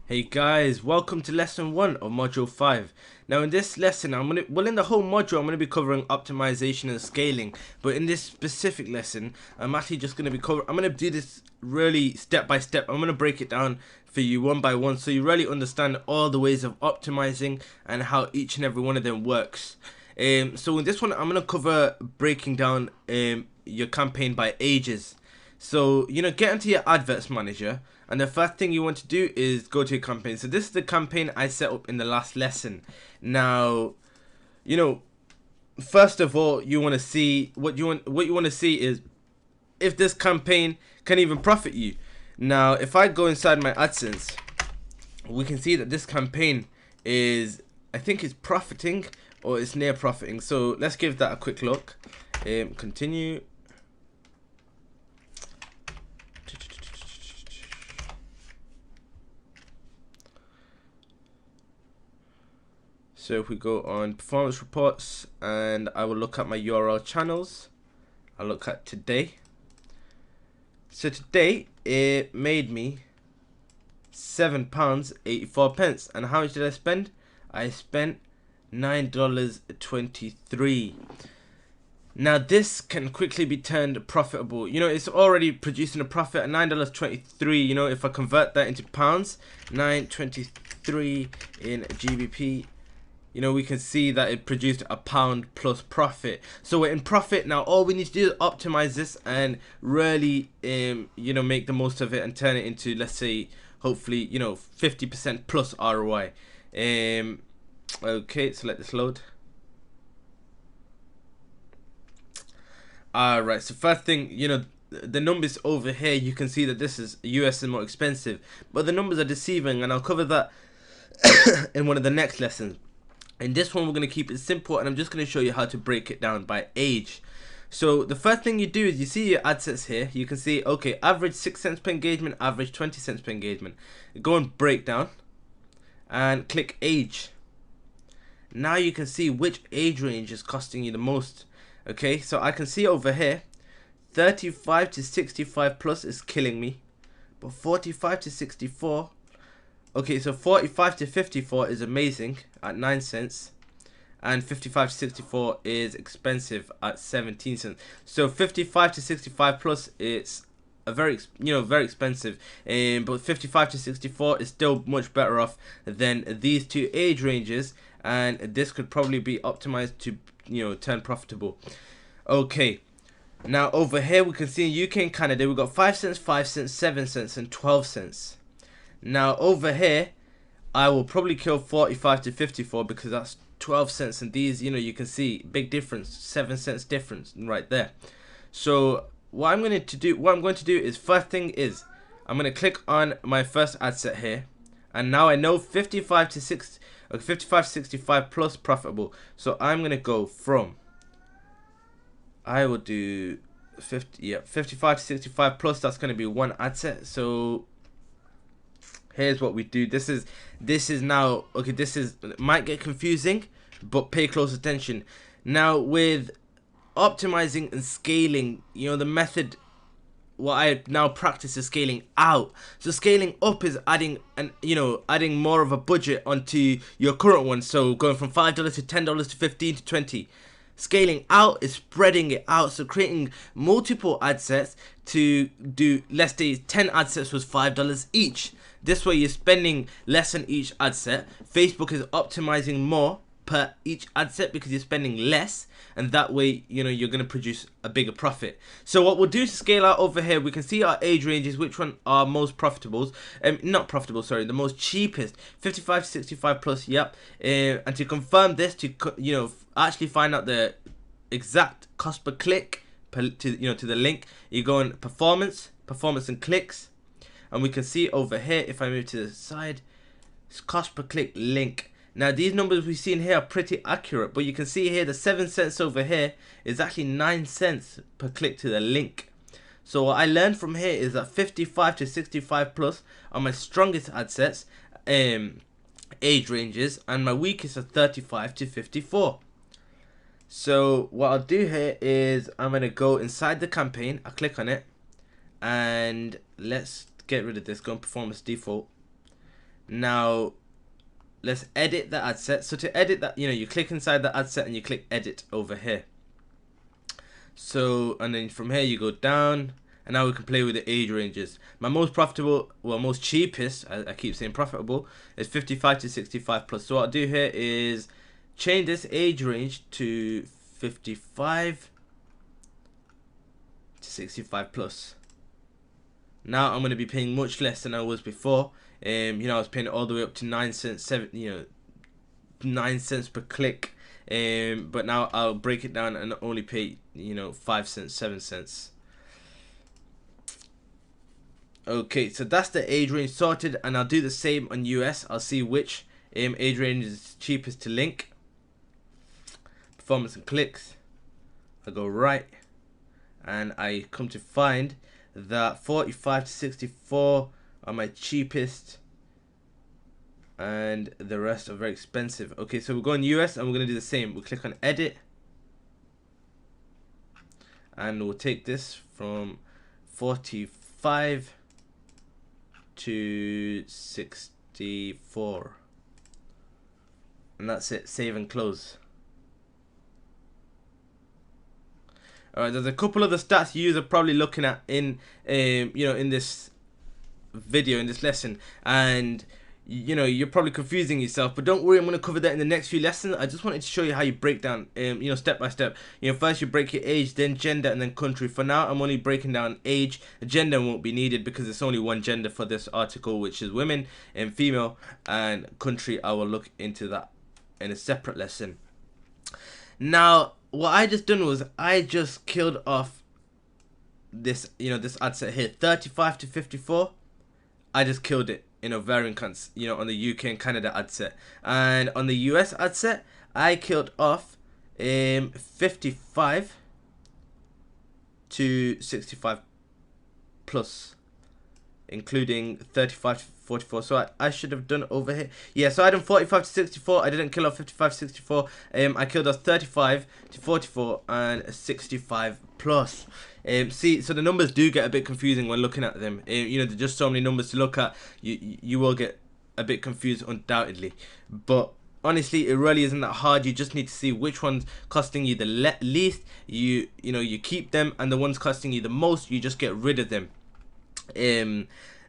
Hey guys, welcome to lesson 1 of module 5. Now in this lesson, in the whole module I'm going to be covering optimization and scaling, but in this specific lesson, I'm actually just going to be I'm going to do this really step by step. I'm going to break it down for you one by one so you really understand all the ways of optimizing and how each and every one of them works. So in this one, I'm going to cover breaking down your campaign by ages. So, get into your adverts manager, and the first thing you want to do is go to your campaign. So this is the campaign I set up in the last lesson. Now, first of all, you want to see what you want to see is if this campaign can even profit you. Now, if I go inside my AdSense, we can see that this campaign is, I think it's profiting or it's near profiting. So let's give that a quick look. Continue. So if we go on performance reports, and I will look at my URL channels, I'll look at today. So today it made me £7.84, and how much did I spend? I spent $9.23. Now this can quickly be turned profitable. It's already producing a profit at $9.23. If I convert that into pounds, 9.23 in GBP, we can see that it produced £1 plus profit. So we're in profit now. All we need to do is optimize this and really make the most of it and turn it into, let's say, hopefully 50% plus ROI. Okay, so let this load. Alright, so first thing, the numbers over here, you can see that this is US is more expensive, but the numbers are deceiving, and I'll cover that in one of the next lessons. In this one, we're going to keep it simple, and I'm just going to show you how to break it down by age. So the first thing you do is you see your ad sets here. You can see, okay, average 6 cents per engagement, average 20 cents per engagement. Go and break down and click age. Now you can see which age range is costing you the most. Okay, so I can see over here 35 to 65 plus is killing me, but 45 to 64. Okay, so 45 to 54 is amazing at 9 cents, and 55 to 64 is expensive at 17 cents. So 55 to 65 plus, it's a very expensive, but 55 to 64 is still much better off than these two age ranges, and this could probably be optimized to turn profitable. Okay, now over here we can see in UK and Canada we've got 5 cents, 5 cents, 7 cents, and 12 cents. Now over here, I will probably kill 45 to 54 because that's 12 cents, and these, you can see big difference, 7 cents difference right there. So what I'm going to do is, first thing is, I'm going to click on my first ad set here, and now I know 55 to 65 plus profitable. So I'm going to go from, I will do 55 to 65 plus. That's going to be one ad set. So here's what we do. This is now, okay, might get confusing, but pay close attention. Now with optimizing and scaling, the method what I now practice is scaling out. So scaling up is adding more of a budget onto your current one. So going from $5 to $10 to 15 to 20. Scaling out is spreading it out, so creating multiple ad sets to do, let's say 10 ad sets was $5 each. This way you're spending less on each ad set. Facebook is optimizing more per each ad set because you're spending less, and that way you're going to produce a bigger profit. So what we'll do is scale out over here. We can see our age ranges, which one are most profitable, not profitable, sorry, the most cheapest, 55 to 65 plus. Yep. And to confirm this, to actually find out the exact cost per click to the link, you go on performance and clicks, and we can see over here, if I move to the side, it's cost per click link. Now these numbers we see in here are pretty accurate, but you can see here the 7 cents over here is actually 9 cents per click to the link. So what I learned from here is that 55 to 65 plus are my strongest ad sets, age ranges, and my weakest are 35 to 54. So what I'll do here is I'm going to go inside the campaign, I'll click on it, and let's get rid of this, go on performance default. Now let's edit the ad set. So to edit that, you click inside the ad set and you click edit over here. So, and then from here you go down, and now we can play with the age ranges. My most profitable, well, most cheapest, I keep saying profitable, is 55 to 65 plus. So what I'll do here is change this age range to 55 to 65 plus. Now I'm going to be paying much less than I was before. I was paying all the way up to 9 cents, 9 cents per click. But now I'll break it down and only pay 5 cents, 7 cents. Okay, so that's the age range sorted, and I'll do the same on US. I'll see which age range is cheapest to link. Performance and clicks. I go right, and I come to find that 45 to 64 are my cheapest, and the rest are very expensive. Okay, so we're going US, and we're going to do the same. We'll click on edit, and we'll take this from 45 to 64, and that's it. Save and close. Alright, there's a couple of the stats you are probably looking at in in this video, in this lesson, and you're probably confusing yourself, but don't worry, I'm going to cover that in the next few lessons. I just wanted to show you how you break down step by step. First you break your age, then gender, and then country. For now I'm only breaking down age. Gender won't be needed because it's only one gender for this article, which is women and female, and country I will look into that in a separate lesson. Now what I just done was I just killed off this this ad set here, 35 to 54. I just killed it in ovarian cancer, on the UK and Canada ad set. And on the US ad set, I killed off 55 to 65 plus, including 35 to 44. So I should have done over here. Yeah, so I done 45 to 64. I didn't kill off 55 to 64. I killed off 35 to 44 and 65 plus. See, so the numbers do get a bit confusing when looking at them. There's just so many numbers to look at. You will get a bit confused, undoubtedly. But honestly, it really isn't that hard. You just need to see which one's costing you the least. You keep them, and the ones costing you the most, you just get rid of them.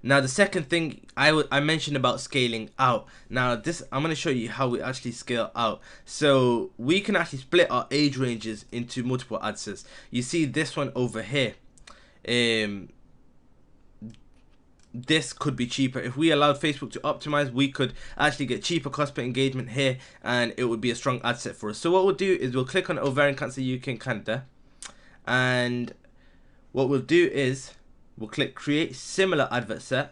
Now the second thing I mentioned about scaling out. Now this, I'm going to show you how we actually scale out. So we can actually split our age ranges into multiple ad sets. You see this one over here. This could be cheaper. If we allowed Facebook to optimize, we could actually get cheaper cost per engagement here, and it would be a strong ad set for us. So what we'll do is we'll click on ovarian cancer UK and Canada, and what we'll do is we'll click create similar advert set.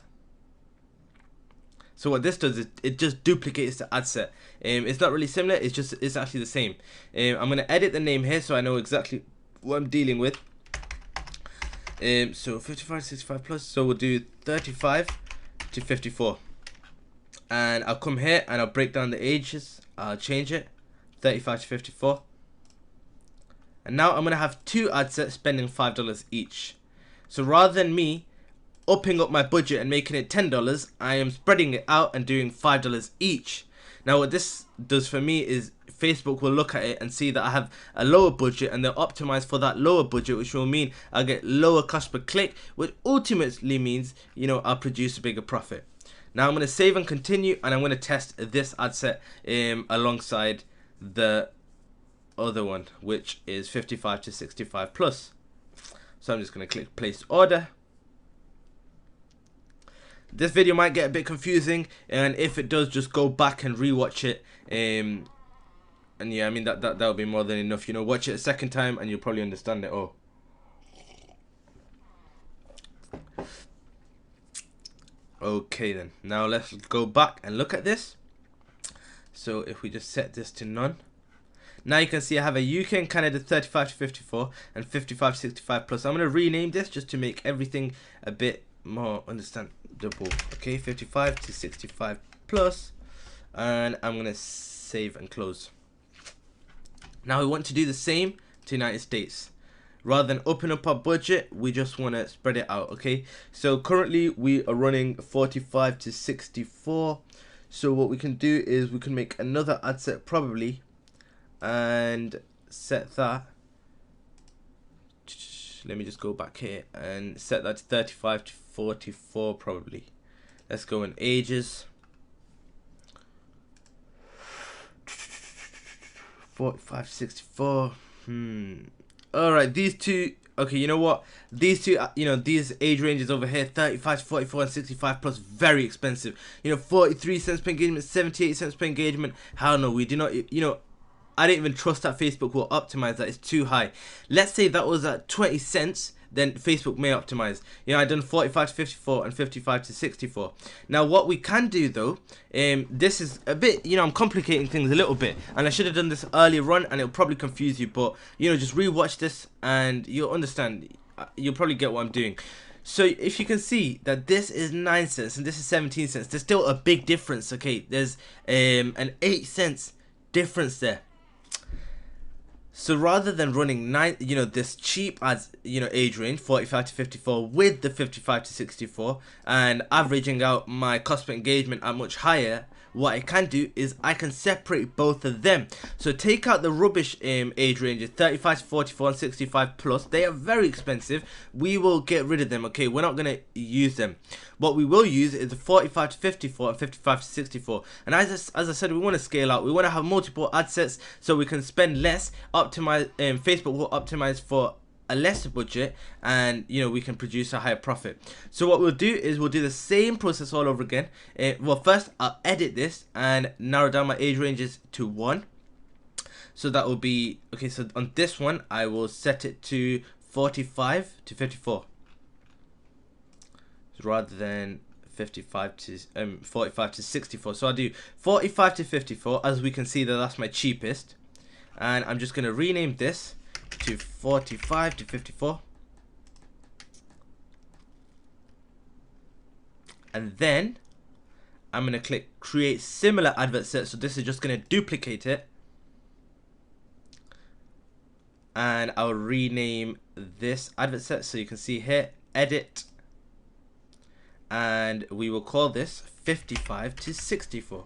So what this does is it just duplicates the ad set. It's not really similar, it's actually the same. I'm going to edit the name here so I know exactly what I'm dealing with. So 55 to 65 plus, so we'll do 35 to 54. And I'll come here and I'll break down the ages. I'll change it, 35 to 54. And now I'm going to have two ad sets spending $5 each. So rather than me upping up my budget and making it $10, I am spreading it out and doing $5 each. Now what this does for me is Facebook will look at it and see that I have a lower budget, and they'll optimize for that lower budget, which will mean I'll get lower cost per click, which ultimately means I'll produce a bigger profit. Now I'm going to save and continue, and I'm going to test this ad set alongside the other one, which is 55 to 65 plus. So I'm just going to click place order. This video might get a bit confusing, and if it does, just go back and rewatch it. And yeah, I mean that'll be more than enough. Watch it a second time and you'll probably understand it all. Okay then, now let's go back and look at this. So if we just set this to none, now you can see I have a UK and Canada 35 to 54 and 55 to 65 plus. I'm going to rename this just to make everything a bit more understandable. Okay, 55 to 65 plus, and I'm going to save and close. Now we want to do the same to United States. rather than open up our budget, we just want to spread it out. Okay, so currently we are running 45 to 64. So what we can do is we can make another ad set probably and set that. Let me just go back here and set that to 35 to 44 probably. Let's go in ages. 45 to 64. Alright, these two. Okay, you know what? These two, these age ranges over here, 35 to 44 and 65 plus, very expensive. 43 cents per engagement, 78 cents per engagement. Hell no, we do not, I don't even trust that Facebook will optimize that. It's too high. Let's say that was at 20 cents, then Facebook may optimize. I've done 45 to 54 and 55 to 64. Now, what we can do though, this is a bit, I'm complicating things a little bit, and I should have done this earlier on, and it'll probably confuse you, but, just rewatch this and you'll understand. You'll probably get what I'm doing. So if you can see that this is 9 cents and this is 17 cents, there's still a big difference, okay? There's an 8 cents difference there. So rather than running this cheap ads, age range 45 to 54 with the 55 to 64 and averaging out my cost per engagement at much higher, what I can do is I can separate both of them. So take out the rubbish age ranges 35 to 44 and 65 plus. They are very expensive. We will get rid of them. Okay, we're not gonna use them. What we will use is the 45 to 54 and 55 to 64. And as I said, we want to scale out. We want to have multiple ad sets so we can spend less. Optimize. Facebook will optimize for a lesser budget, and we can produce a higher profit. So what we'll do is we'll do the same process all over again. Well, first I'll edit this and narrow down my age ranges to 1. So that will be okay. So on this one I will set it to 45 to 54 rather than 55 to 45 to 64. So I'll do 45 to 54, as we can see that that's my cheapest, and I'm just going to rename this to 45 to 54, and then I'm going to click create similar advert set. So this is just going to duplicate it, and I'll rename this advert set. So you can see here, edit, and we will call this 55 to 64.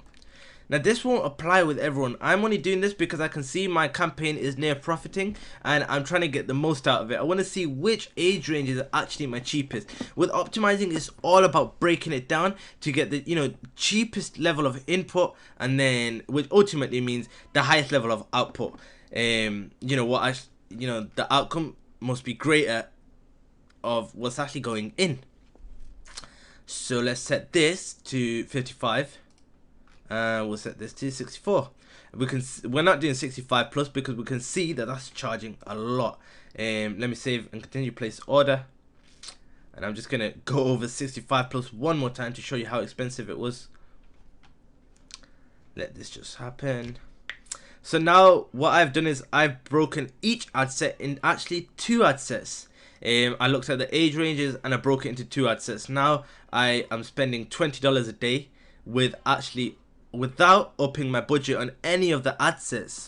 Now this won't apply with everyone. I'm only doing this because I can see my campaign is near profiting and I'm trying to get the most out of it. I want to see which age range is actually my cheapest. With optimizing, it's all about breaking it down to get the cheapest level of input, and then which ultimately means the highest level of output. The outcome must be greater of what's actually going in. So let's set this to 55. We'll set this to 64. We're not doing 65 plus because we can see that that's charging a lot. Let me save and continue place order, and I'm just gonna go over 65 plus one more time to show you how expensive it was. Let this just happen. So now what I've done is I've broken each ad set in actually 2 ad sets. I looked at the age ranges and I broke it into 2 ad sets. Now I am spending $20 a day without upping my budget on any of the ad sets.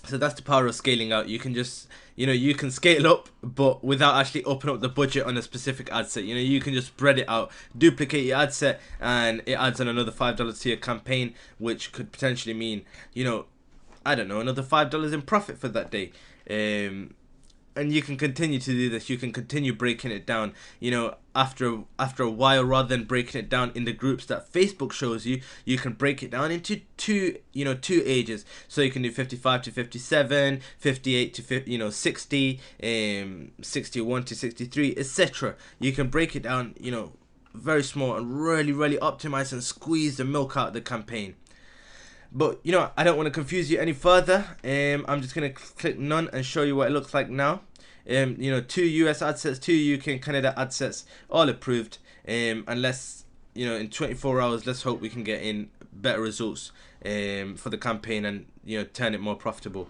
So that's the power of scaling out. You can just, you can scale up, but without actually opening up the budget on a specific ad set. You can just spread it out, duplicate your ad set, and it adds on another $5 to your campaign, which could potentially mean, I don't know, another $5 in profit for that day. And you can continue to do this. You can continue breaking it down. After a while, rather than breaking it down in the groups that Facebook shows you, you can break it down into two ages. So you can do 55 to 57, 58 to 60, 61 to 63, etc. You can break it down, very small, and really optimize and squeeze the milk out of the campaign. But I don't want to confuse you any further. I'm just gonna click none and show you what it looks like now. 2 US ad sets, 2 UK and Canada ad sets, all approved. Unless in 24 hours, let's hope we can get in better results for the campaign and turn it more profitable.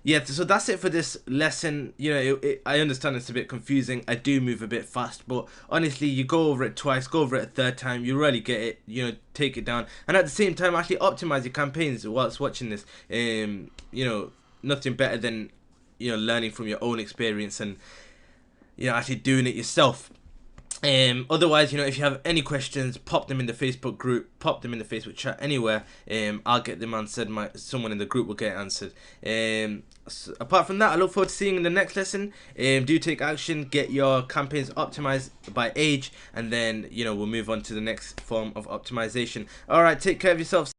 Yeah, so that's it for this lesson. I understand it's a bit confusing. I do move a bit fast, but honestly, you go over it twice, go over it a third time, you really get it. Take it down, and at the same time actually optimize your campaigns whilst watching this. Nothing better than learning from your own experience and actually doing it yourself. Otherwise, if you have any questions, pop them in the Facebook group, pop them in the Facebook chat, anywhere. I'll get them answered. Someone in the group will get answered. So apart from that, I look forward to seeing you in the next lesson. Do take action, get your campaigns optimized by age, and then we'll move on to the next form of optimization. All right, take care of yourself.